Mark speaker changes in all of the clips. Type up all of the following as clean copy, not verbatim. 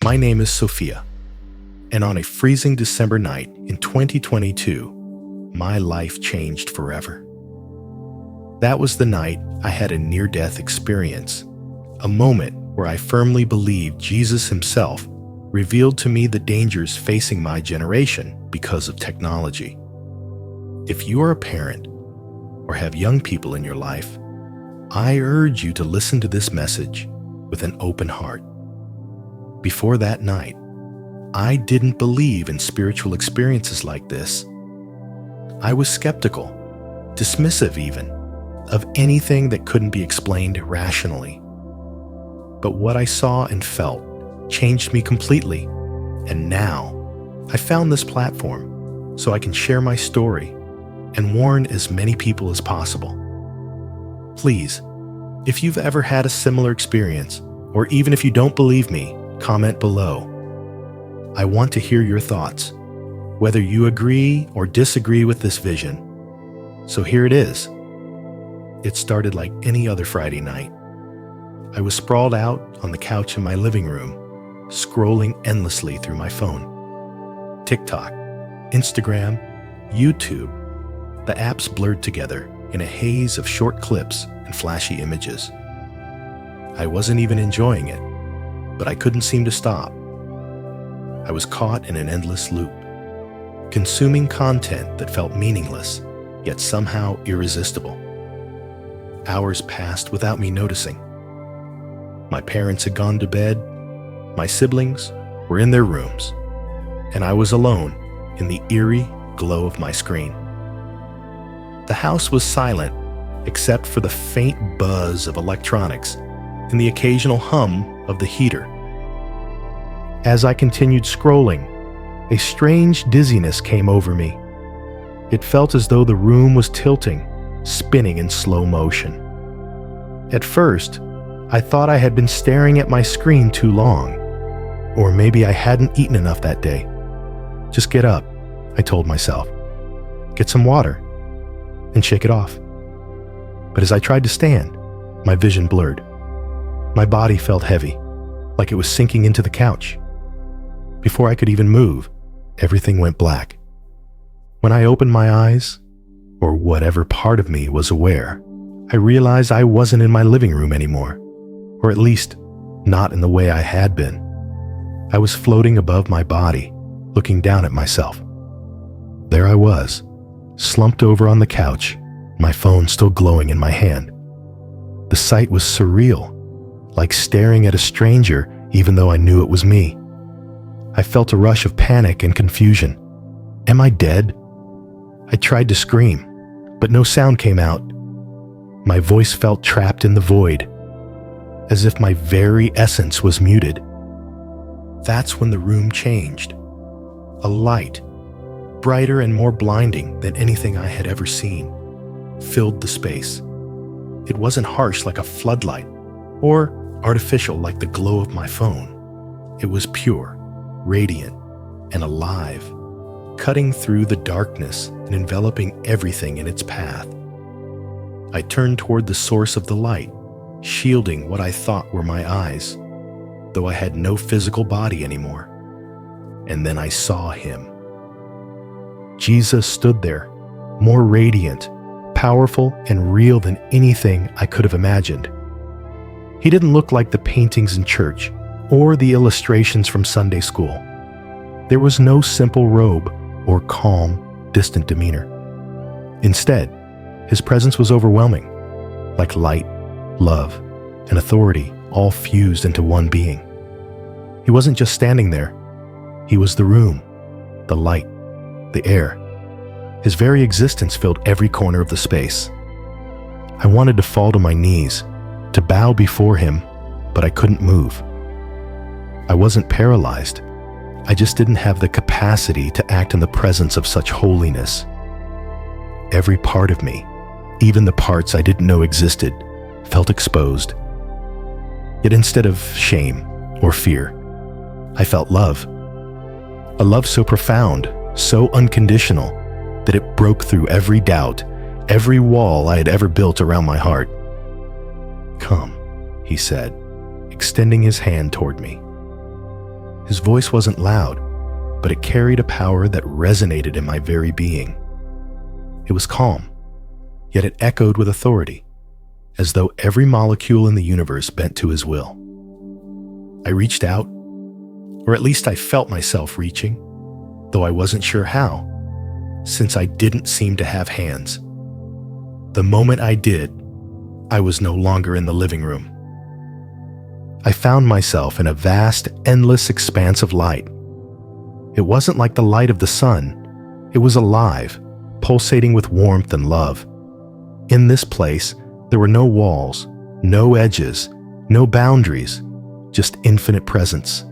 Speaker 1: My name is Sophia, and on a freezing December night in 2022, my life changed forever. That was the night I had a near-death experience, a moment where I firmly believed Jesus himself revealed to me the dangers facing my generation because of technology. If you are a parent or have young people in your life, I urge you to listen to this message with an open heart. Before that night, I didn't believe in spiritual experiences like this. I was skeptical, dismissive even, of anything that couldn't be explained rationally. But what I saw and felt changed me completely, and now I found this platform so I can share my story and warn as many people as possible. Please, if you've ever had a similar experience, or even if you don't believe me, comment below. I want to hear your thoughts, whether you agree or disagree with this vision. So here it is. It started like any other Friday night. I was sprawled out on the couch in my living room, scrolling endlessly through my phone. TikTok, Instagram, YouTube. The apps blurred together in a haze of short clips and flashy images. I wasn't even enjoying it, but I couldn't seem to stop. I was caught in an endless loop, consuming content that felt meaningless, yet somehow irresistible. Hours passed without me noticing. My parents had gone to bed, my siblings were in their rooms, and I was alone in the eerie glow of my screen. The house was silent, except for the faint buzz of electronics and the occasional hum of the heater. As I continued scrolling, a strange dizziness came over me. It felt as though the room was tilting, spinning in slow motion. At first, I thought I had been staring at my screen too long, or maybe I hadn't eaten enough that day. Just get up, I told myself. Get some water, and shake it off. But as I tried to stand, my vision blurred. My body felt heavy, like it was sinking into the couch. Before I could even move, everything went black. When I opened my eyes, or whatever part of me was aware, I realized I wasn't in my living room anymore, or at least not in the way I had been. I was floating above my body, looking down at myself. There I was, slumped over on the couch, my phone still glowing in my hand. The sight was surreal, like staring at a stranger even though I knew it was me. I felt a rush of panic and confusion. Am I dead? I tried to scream, but no sound came out. My voice felt trapped in the void, as if my very essence was muted. That's when the room changed. A light, brighter and more blinding than anything I had ever seen, filled the space. It wasn't harsh like a floodlight, or artificial like the glow of my phone. It was pure, radiant, and alive, cutting through the darkness and enveloping everything in its path. I turned toward the source of the light, shielding what I thought were my eyes, though I had no physical body anymore. And then I saw him. Jesus stood there, more radiant, powerful, and real than anything I could have imagined. He didn't look like the paintings in church or the illustrations from Sunday school. There was no simple robe or calm, distant demeanor. Instead, his presence was overwhelming, like light, love, and authority all fused into one being. He wasn't just standing there. He was the room, the light, the air. His very existence filled every corner of the space. I wanted to fall to my knees, to bow before him, but I couldn't move. I wasn't paralyzed. I just didn't have the capacity to act in the presence of such holiness. Every part of me, even the parts I didn't know existed, felt exposed. Yet instead of shame or fear, I felt love. A love so profound, so unconditional, that it broke through every doubt, every wall I had ever built around my heart. "Come," he said, extending his hand toward me. His voice wasn't loud, but it carried a power that resonated in my very being. It was calm, yet it echoed with authority, as though every molecule in the universe bent to his will. I reached out, or at least I felt myself reaching, though I wasn't sure how, since I didn't seem to have hands. The moment I did, I was no longer in the living room. I found myself in a vast, endless expanse of light. It wasn't like the light of the sun. It was alive, pulsating with warmth and love. In this place, there were no walls, no edges, no boundaries, just infinite presence.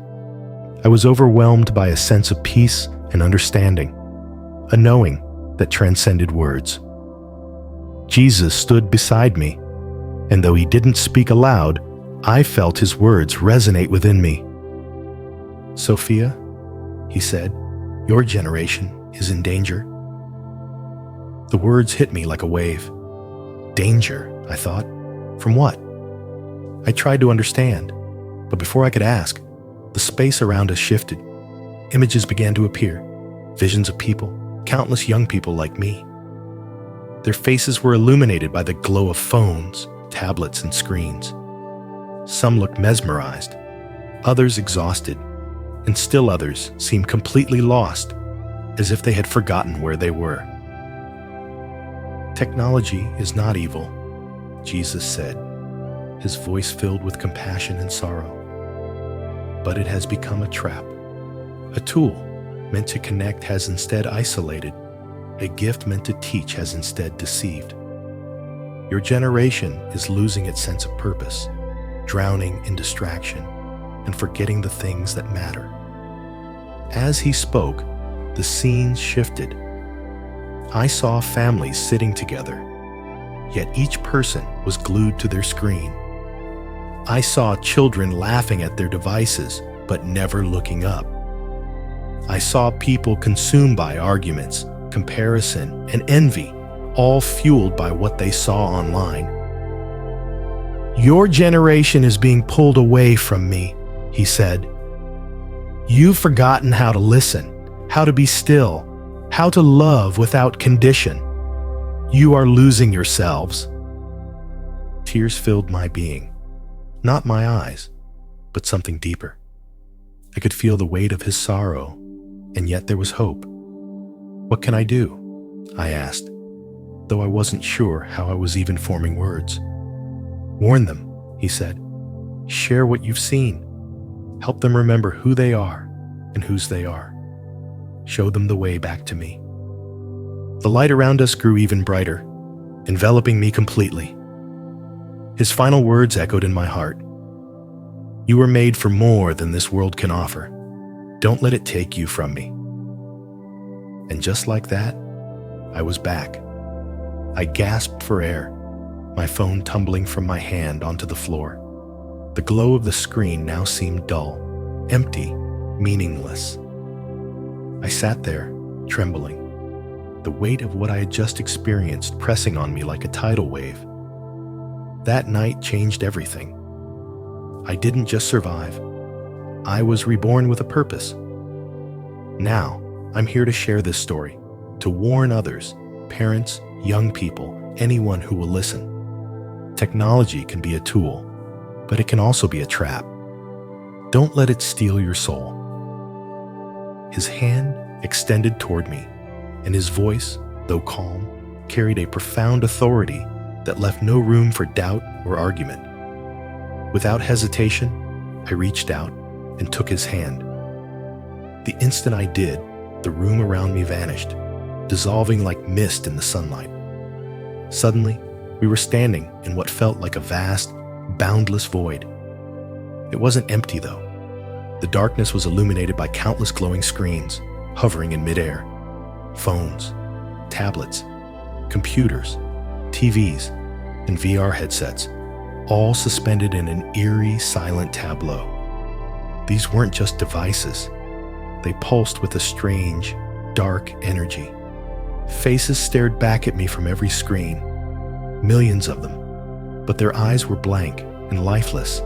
Speaker 1: I was overwhelmed by a sense of peace and understanding, a knowing that transcended words. Jesus stood beside me, and though he didn't speak aloud, I felt his words resonate within me. "Sophia," he said, "your generation is in danger." The words hit me like a wave. Danger, I thought. From what? I tried to understand, but before I could ask, the space around us shifted. Images began to appear, visions of people, countless young people like me. Their faces were illuminated by the glow of phones, tablets, and screens. Some looked mesmerized, others exhausted, and still others seemed completely lost, as if they had forgotten where they were. "Technology is not evil," Jesus said, his voice filled with compassion and sorrow. "But it has become a trap. A tool meant to connect has instead isolated. A gift meant to teach has instead deceived. Your generation is losing its sense of purpose, drowning in distraction, and forgetting the things that matter." As he spoke, the scenes shifted. I saw families sitting together, yet each person was glued to their screen. I saw children laughing at their devices, but never looking up. I saw people consumed by arguments, comparison, and envy, all fueled by what they saw online. "Your generation is being pulled away from me," he said. "You've forgotten how to listen, how to be still, how to love without condition. You are losing yourselves." Tears filled my being, not my eyes, but something deeper. I could feel the weight of his sorrow, and yet there was hope. "What can I do?" I asked, though I wasn't sure how I was even forming words. "Warn them," he said. "Share what you've seen. Help them remember who they are and whose they are. Show them the way back to me." The light around us grew even brighter, enveloping me completely. His final words echoed in my heart. "You were made for more than this world can offer. Don't let it take you from me." And just like that, I was back. I gasped for air, my phone tumbling from my hand onto the floor. The glow of the screen now seemed dull, empty, meaningless. I sat there, trembling, the weight of what I had just experienced pressing on me like a tidal wave. That night changed everything. I didn't just survive. I was reborn with a purpose. Now, I'm here to share this story, to warn others, parents, young people, anyone who will listen. Technology can be a tool, but it can also be a trap. Don't let it steal your soul. His hand extended toward me, and his voice, though calm, carried a profound authority that left no room for doubt or argument. Without hesitation, I reached out and took his hand. The instant I did, the room around me vanished, dissolving like mist in the sunlight. Suddenly, we were standing in what felt like a vast, boundless void. It wasn't empty, though. The darkness was illuminated by countless glowing screens, hovering in midair. Phones, tablets, computers, TVs, and VR headsets, all suspended in an eerie, silent tableau. These weren't just devices. They pulsed with a strange, dark energy. Faces stared back at me from every screen, millions of them, but their eyes were blank and lifeless,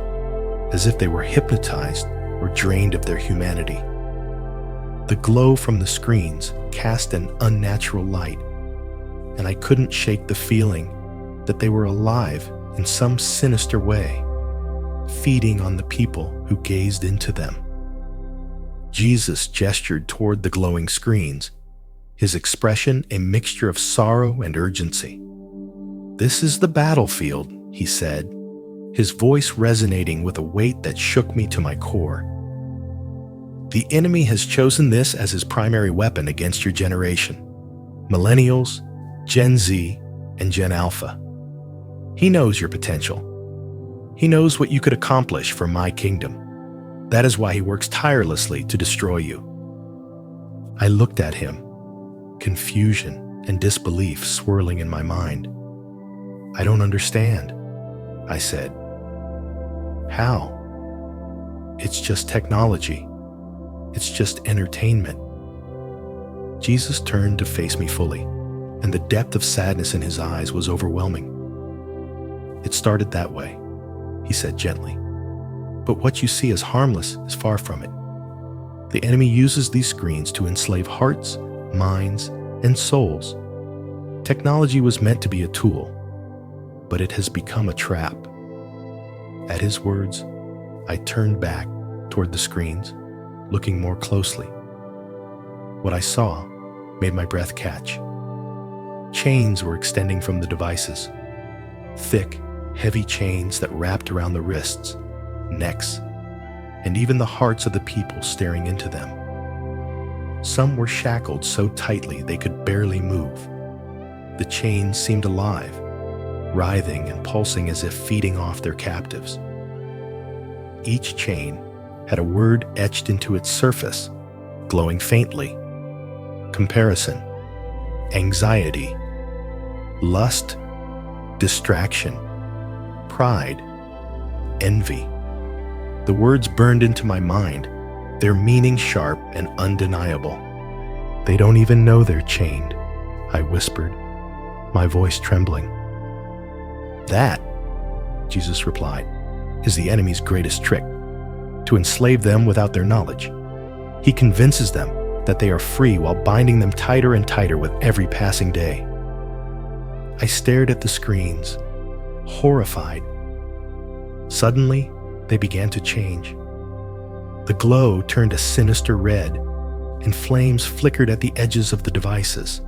Speaker 1: as if they were hypnotized or or drained of their humanity. The glow from the screens cast an unnatural light, and I couldn't shake the feeling that they were alive in some sinister way, feeding on the people who gazed into them. Jesus gestured toward the glowing screens, his expression a mixture of sorrow and urgency. "This is the battlefield," he said, his voice resonating with a weight that shook me to my core. "The enemy has chosen this as his primary weapon against your generation, Millennials, Gen Z, and Gen Alpha. He knows your potential. He knows what you could accomplish for my kingdom. That is why he works tirelessly to destroy you." I looked at him, confusion and disbelief swirling in my mind. "I don't understand," I said. "How?" "It's just technology. It's just entertainment." Jesus turned to face me fully, and the depth of sadness in his eyes was overwhelming. "It started that way," he said gently. "But what you see as harmless is far from it. The enemy uses these screens to enslave hearts, minds, and souls. Technology was meant to be a tool, but it has become a trap." At his words, I turned back toward the screens, looking more closely. What I saw made my breath catch. Chains were extending from the devices, thick, heavy chains that wrapped around the wrists, necks, and even the hearts of the people staring into them. Some were shackled so tightly they could barely move. The chains seemed alive, writhing and pulsing as if feeding off their captives. Each chain had a word etched into its surface, glowing faintly: comparison, anxiety, lust, distraction, pride, envy. The words burned into my mind, their meaning sharp and undeniable. "They don't even know they're chained," I whispered, my voice trembling. "That," Jesus replied, "is the enemy's greatest trick, to enslave them without their knowledge. He convinces them that they are free while binding them tighter and tighter with every passing day." I stared at the screens, horrified. Suddenly, they began to change. The glow turned a sinister red, and flames flickered at the edges of the devices,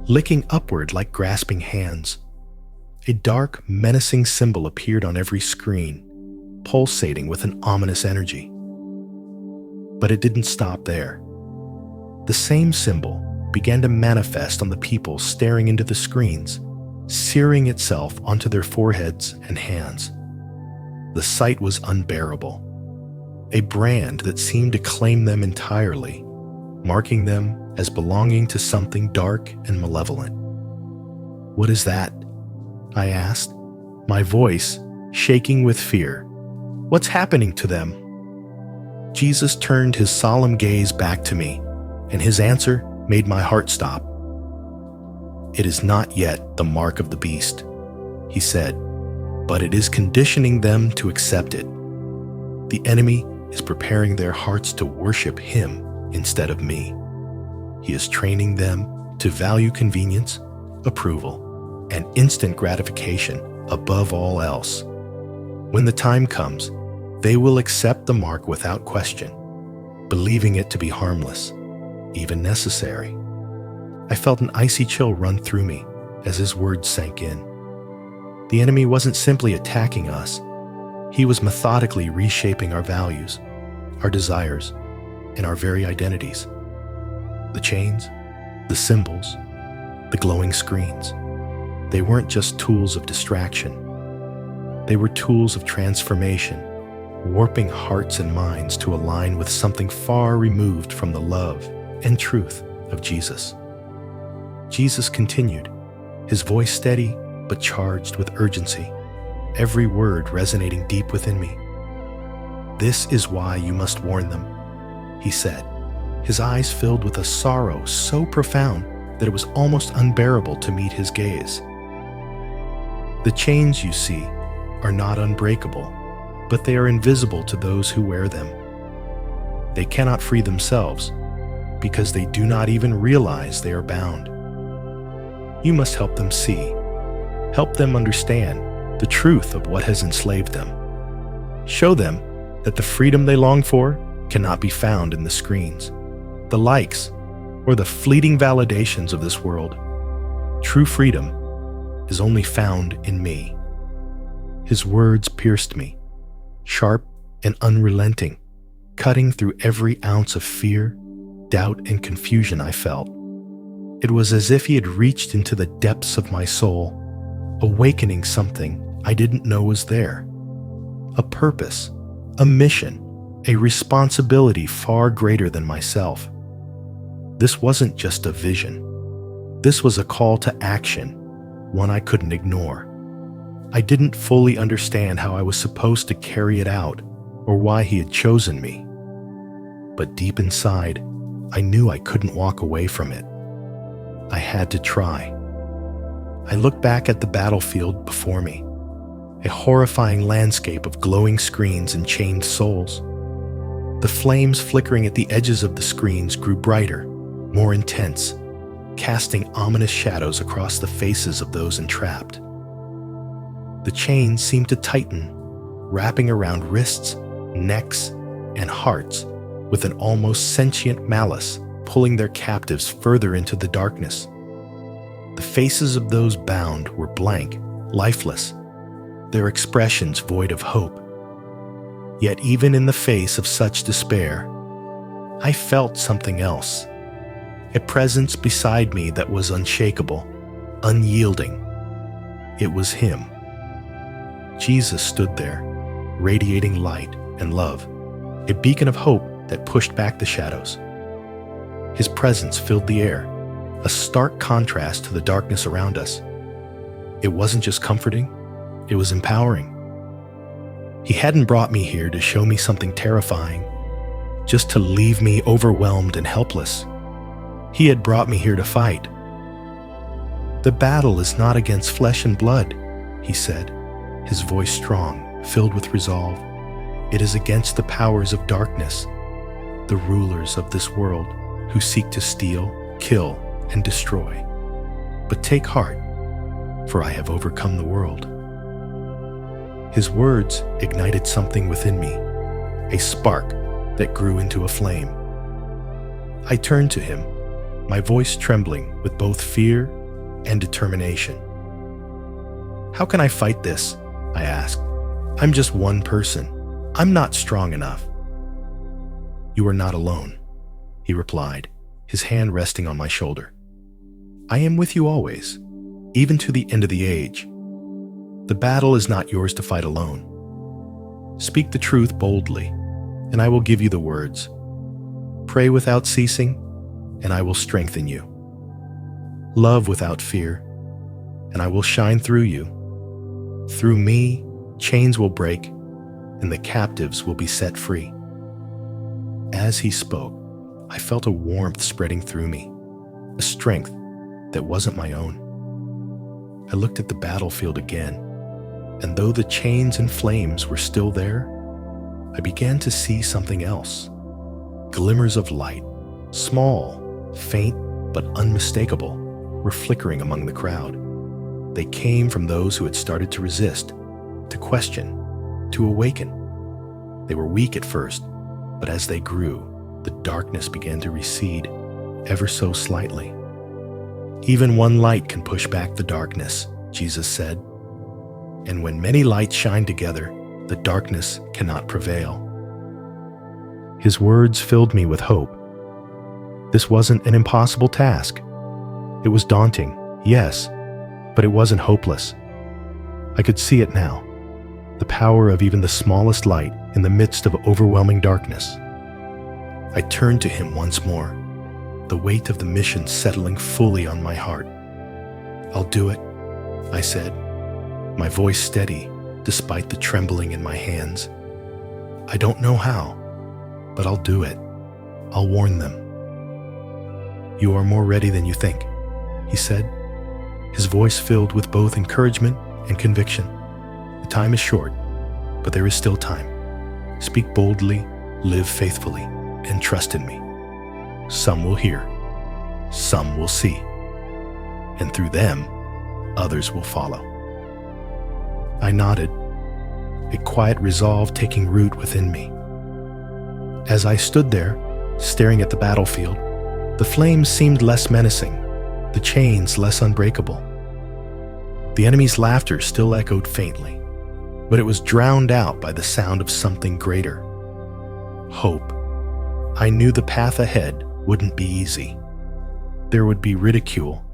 Speaker 1: licking upward like grasping hands. A dark, menacing symbol appeared on every screen, pulsating with an ominous energy. But it didn't stop there. The same symbol began to manifest on the people staring into the screens, searing itself onto their foreheads and hands. The sight was unbearable. A brand that seemed to claim them entirely, marking them as belonging to something dark and malevolent. "What is that?" I asked, my voice shaking with fear. "What's happening to them?" Jesus turned his solemn gaze back to me, and his answer made my heart stop. "It is not yet the mark of the beast," he said, "but it is conditioning them to accept it. The enemy is preparing their hearts to worship him instead of me. He is training them to value convenience, approval, and instant gratification above all else. When the time comes, they will accept the mark without question, believing it to be harmless, even necessary." I felt an icy chill run through me as his words sank in. The enemy wasn't simply attacking us. He was methodically reshaping our values, our desires, and our very identities. The chains, the symbols, the glowing screens. They weren't just tools of distraction. They were tools of transformation, warping hearts and minds to align with something far removed from the love and truth of Jesus. Jesus continued, his voice steady but charged with urgency, every word resonating deep within me. "This is why you must warn them," he said, his eyes filled with a sorrow so profound that it was almost unbearable to meet his gaze. "The chains you see are not unbreakable, but they are invisible to those who wear them. They cannot free themselves because they do not even realize they are bound. You must help them see, help them understand the truth of what has enslaved them. Show them that the freedom they long for cannot be found in the screens, the likes, or the fleeting validations of this world. True freedom is only found in me. His words pierced me, sharp and unrelenting, cutting through every ounce of fear, doubt, and confusion I felt. It was as if he had reached into the depths of my soul, awakening something I didn't know was there. A purpose, a mission, a responsibility far greater than myself. This wasn't just a vision. This was a call to action, one I couldn't ignore. I didn't fully understand how I was supposed to carry it out or why he had chosen me. But deep inside, I knew I couldn't walk away from it. I had to try. I looked back at the battlefield before me, a horrifying landscape of glowing screens and chained souls. The flames flickering at the edges of the screens grew brighter, more intense, casting ominous shadows across the faces of those entrapped. The chains seemed to tighten, wrapping around wrists, necks, and hearts with an almost sentient malice, pulling their captives further into the darkness. The faces of those bound were blank, lifeless, their expressions void of hope. Yet even in the face of such despair, I felt something else, a presence beside me that was unshakable, unyielding. It was him. Jesus stood there, radiating light and love, a beacon of hope that pushed back the shadows. His presence filled the air, a stark contrast to the darkness around us. It wasn't just comforting, it was empowering. He hadn't brought me here to show me something terrifying, just to leave me overwhelmed and helpless. He had brought me here to fight. The battle is not against flesh and blood, he said, his voice strong, filled with resolve. It is against the powers of darkness, the rulers of this world who seek to steal, kill, and destroy. But take heart, for I have overcome the world. His words ignited something within me, a spark that grew into a flame. I turned to him, my voice trembling with both fear and determination. How can I fight this? I asked. I'm just one person. I'm not strong enough. You are not alone, he replied, his hand resting on my shoulder. I am with you always, even to the end of the age. The battle is not yours to fight alone. Speak the truth boldly, and I will give you the words. Pray without ceasing, and I will strengthen you. Love without fear, and I will shine through you. Through me, chains will break, and the captives will be set free. As he spoke, I felt a warmth spreading through me, a strength that wasn't my own. I looked at the battlefield again, and though the chains and flames were still there, I began to see something else. Glimmers of light, small, faint, but unmistakable, were flickering among the crowd. They came from those who had started to resist, to question, to awaken. They were weak at first, but as they grew, the darkness began to recede, ever so slightly. Even one light can push back the darkness, Jesus said. And when many lights shine together, the darkness cannot prevail. His words filled me with hope. This wasn't an impossible task. It was daunting, yes, but it wasn't hopeless. I could see it now, the power of even the smallest light in the midst of overwhelming darkness. I turned to him once more, the weight of the mission settling fully on my heart. I'll do it, I said, my voice steady despite the trembling in my hands. I don't know how, but I'll do it. I'll warn them. You are more ready than you think, he said, his voice filled with both encouragement and conviction. The time is short, but there is still time. Speak boldly, live faithfully. and trust in me. Some will hear, some will see, and through them, others will follow. I nodded, a quiet resolve taking root within me. As I stood there, staring at the battlefield, the flames seemed less menacing, the chains less unbreakable. The enemy's laughter still echoed faintly, but it was drowned out by the sound of something greater. Hope. I knew the path ahead wouldn't be easy. There would be ridicule,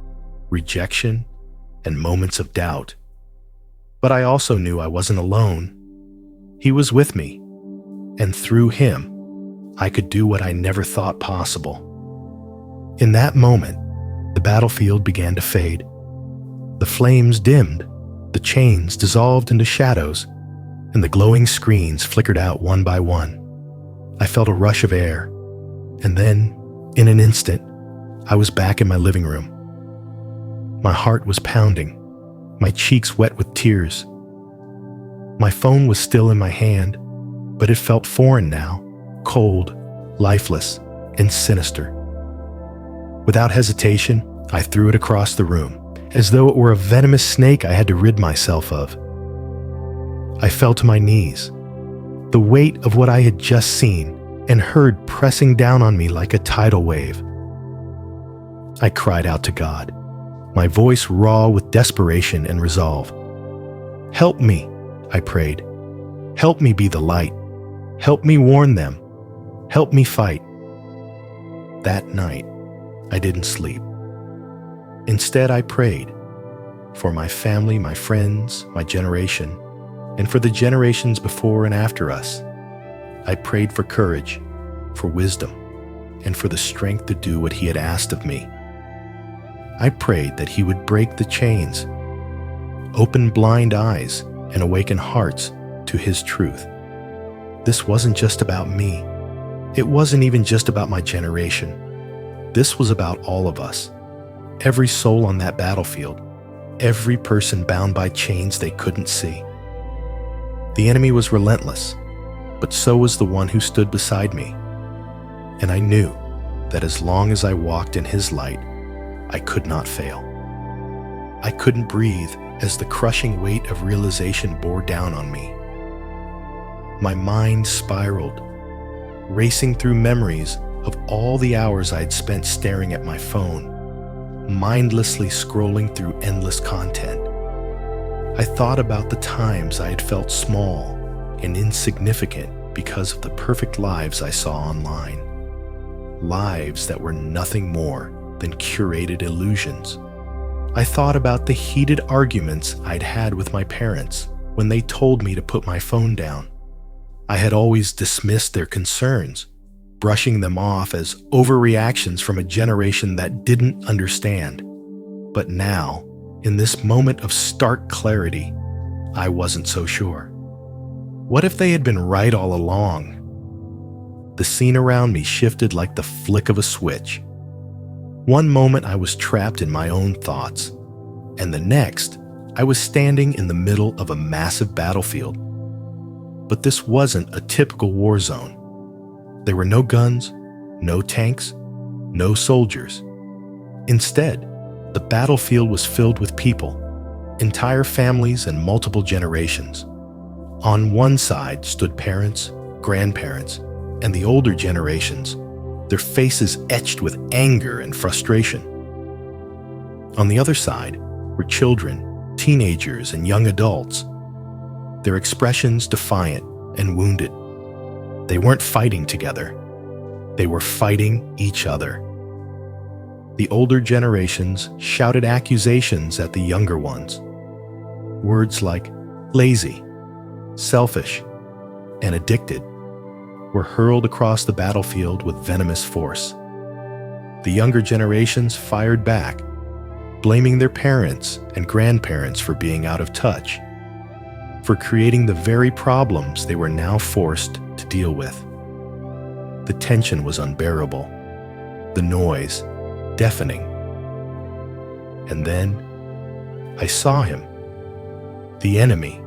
Speaker 1: rejection, and moments of doubt. But I also knew I wasn't alone. He was with me, and through him, I could do what I never thought possible. In that moment, the battlefield began to fade. The flames dimmed, the chains dissolved into shadows, and the glowing screens flickered out one by one. I felt a rush of air, and then, in an instant, I was back in my living room. My heart was pounding, my cheeks wet with tears. My phone was still in my hand, but it felt foreign now, cold, lifeless, and sinister. Without hesitation, I threw it across the room, as though it were a venomous snake I had to rid myself of. I fell to my knees, the weight of what I had just seen and heard pressing down on me like a tidal wave. I cried out to God, my voice raw with desperation and resolve. Help me, I prayed. Help me be the light. Help me warn them. Help me fight. That night, I didn't sleep. Instead, I prayed for my family, my friends, my generation, and for the generations before and after us. I prayed for courage, for wisdom, and for the strength to do what he had asked of me. I prayed that he would break the chains, open blind eyes, and awaken hearts to his truth. This wasn't just about me. It wasn't even just about my generation. This was about all of us. Every soul on that battlefield, every person bound by chains they couldn't see. The enemy was relentless, but so was the one who stood beside me. And I knew that as long as I walked in his light, I could not fail. I couldn't breathe as the crushing weight of realization bore down on me. My mind spiraled, racing through memories of all the hours I had spent staring at my phone, mindlessly scrolling through endless content. I thought about the times I had felt small and insignificant because of the perfect lives I saw online. Lives that were nothing more than curated illusions. I thought about the heated arguments I'd had with my parents when they told me to put my phone down. I had always dismissed their concerns, brushing them off as overreactions from a generation that didn't understand. But now, in this moment of stark clarity, I wasn't so sure. What if they had been right all along? The scene around me shifted like the flick of a switch. One moment I was trapped in my own thoughts, and the next, I was standing in the middle of a massive battlefield. But this wasn't a typical war zone. There were no guns, no tanks, no soldiers. Instead, the battlefield was filled with people, entire families and multiple generations. On one side stood parents, grandparents, and the older generations, their faces etched with anger and frustration. On the other side were children, teenagers, and young adults, their expressions defiant and wounded. They weren't fighting together. They were fighting each other. The older generations shouted accusations at the younger ones. Words like lazy, selfish, and addicted were hurled across the battlefield with venomous force. The younger generations fired back, blaming their parents and grandparents for being out of touch, for creating the very problems they were now forced to deal with. The tension was unbearable, the noise deafening. And then I saw him, the enemy.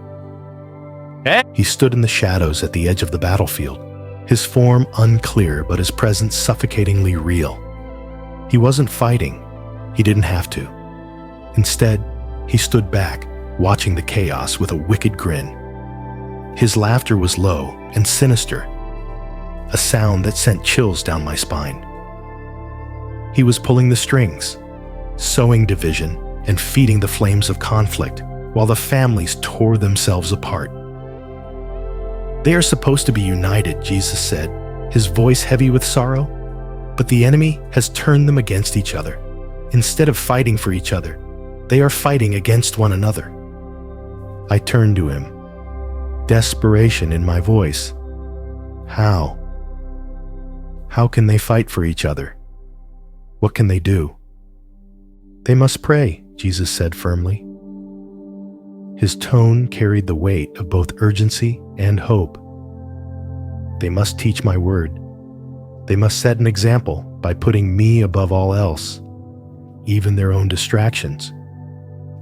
Speaker 1: He stood in the shadows at the edge of the battlefield, his form unclear but his presence suffocatingly real. He wasn't fighting. He didn't have to. Instead, he stood back, watching the chaos with a wicked grin. His laughter was low and sinister, a sound that sent chills down my spine. He was pulling the strings, sowing division and feeding the flames of conflict while the families tore themselves apart. They are supposed to be united, Jesus said, his voice heavy with sorrow, but the enemy has turned them against each other. Instead of fighting for each other, they are fighting against one another. I turned to him, desperation in my voice. How? How can they fight for each other? What can they do? They must pray, Jesus said firmly. His tone carried the weight of both urgency and hope. They must teach my word. They must set an example by putting me above all else, even their own distractions.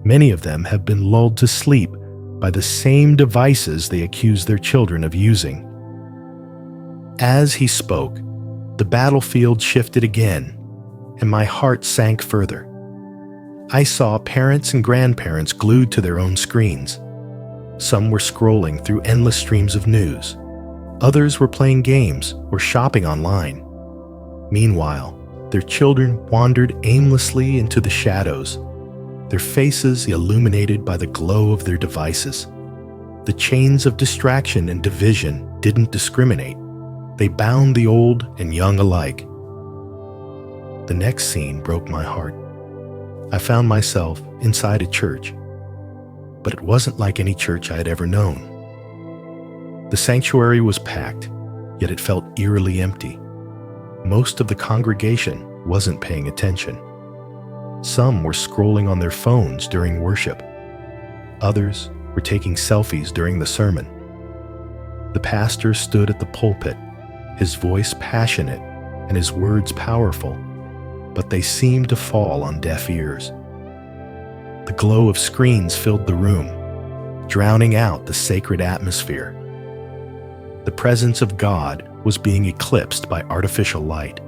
Speaker 1: Many of them have been lulled to sleep by the same devices they accuse their children of using. As he spoke, the battlefield shifted again, and my heart sank further. I saw parents and grandparents glued to their own screens. Some were scrolling through endless streams of news. Others were playing games or shopping online. Meanwhile, their children wandered aimlessly into the shadows, their faces illuminated by the glow of their devices. The chains of distraction and division didn't discriminate. They bound the old and young alike. The next scene broke my heart. I found myself inside a church, but it wasn't like any church I had ever known. The sanctuary was packed, yet it felt eerily empty. Most of the congregation wasn't paying attention. Some were scrolling on their phones during worship. Others were taking selfies during the sermon. The pastor stood at the pulpit, his voice passionate and his words powerful, but they seemed to fall on deaf ears. The glow of screens filled the room, drowning out the sacred atmosphere. The presence of God was being eclipsed by artificial light.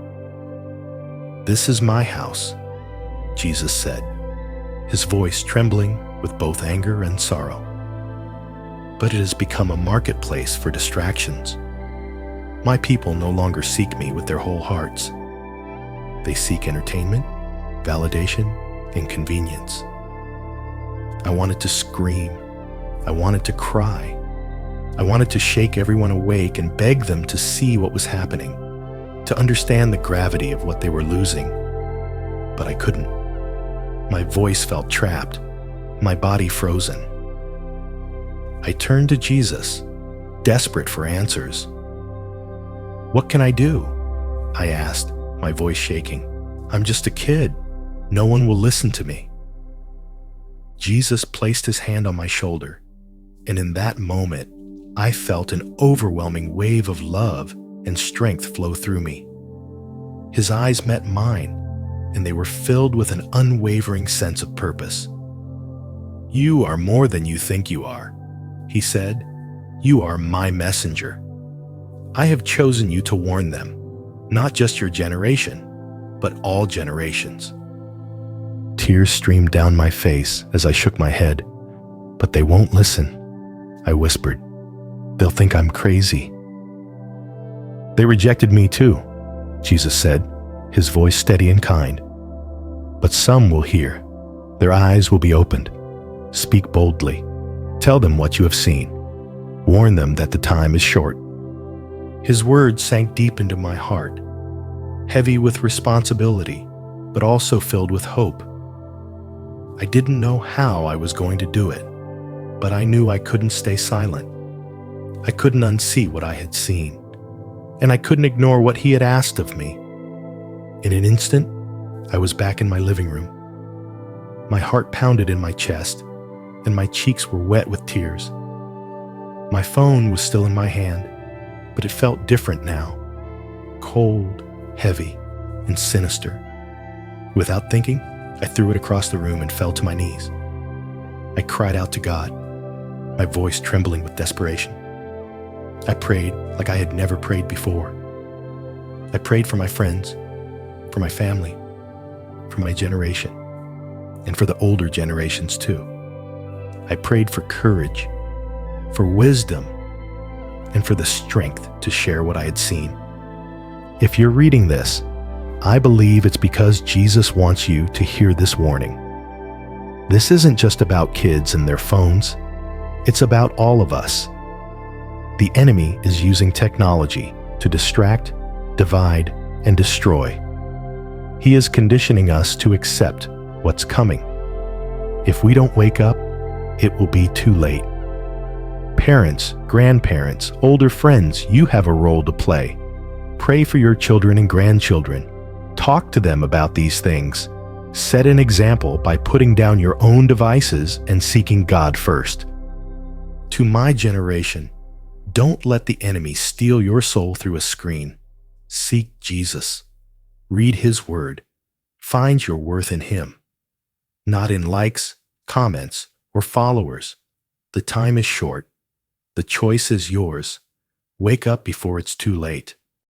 Speaker 1: "This is my house," Jesus said, his voice trembling with both anger and sorrow. "But it has become a marketplace for distractions. My people no longer seek me with their whole hearts. They seek entertainment, validation, and convenience." I wanted to scream. I wanted to cry. I wanted to shake everyone awake and beg them to see what was happening, to understand the gravity of what they were losing. But I couldn't. My voice felt trapped, my body frozen. I turned to Jesus, desperate for answers. "What can I do?" I asked, my voice shaking. "I'm just a kid. No one will listen to me." Jesus placed his hand on my shoulder, and in that moment, I felt an overwhelming wave of love and strength flow through me. His eyes met mine, and they were filled with an unwavering sense of purpose. "You are more than you think you are," he said. "You are my messenger. I have chosen you to warn them, not just your generation, but all generations." Tears streamed down my face as I shook my head. "But they won't listen," I whispered. "They'll think I'm crazy." "They rejected me too," Jesus said, his voice steady and kind. "But some will hear. Their eyes will be opened. Speak boldly. Tell them what you have seen. Warn them that the time is short." His words sank deep into my heart, heavy with responsibility, but also filled with hope. I didn't know how I was going to do it, but I knew I couldn't stay silent. I couldn't unsee what I had seen, and I couldn't ignore what he had asked of me. In an instant, I was back in my living room. My heart pounded in my chest, and my cheeks were wet with tears. My phone was still in my hand, but it felt different now, cold, heavy, and sinister. Without thinking, I threw it across the room and fell to my knees. I cried out to God, my voice trembling with desperation. I prayed like I had never prayed before. I prayed for my friends, for my family, for my generation, and for the older generations too. I prayed for courage, for wisdom, and for the strength to share what I had seen. If you're reading this, I believe it's because Jesus wants you to hear this warning. This isn't just about kids and their phones. It's about all of us. The enemy is using technology to distract, divide, and destroy. He is conditioning us to accept what's coming. If we don't wake up, it will be too late. Parents, grandparents, older friends, you have a role to play. Pray for your children and grandchildren. Talk to them about these things. Set an example by putting down your own devices and seeking God first. To my generation, don't let the enemy steal your soul through a screen. Seek Jesus. Read His Word. Find your worth in Him. Not in likes, comments, or followers. The time is short. The choice is yours. Wake up before it's too late.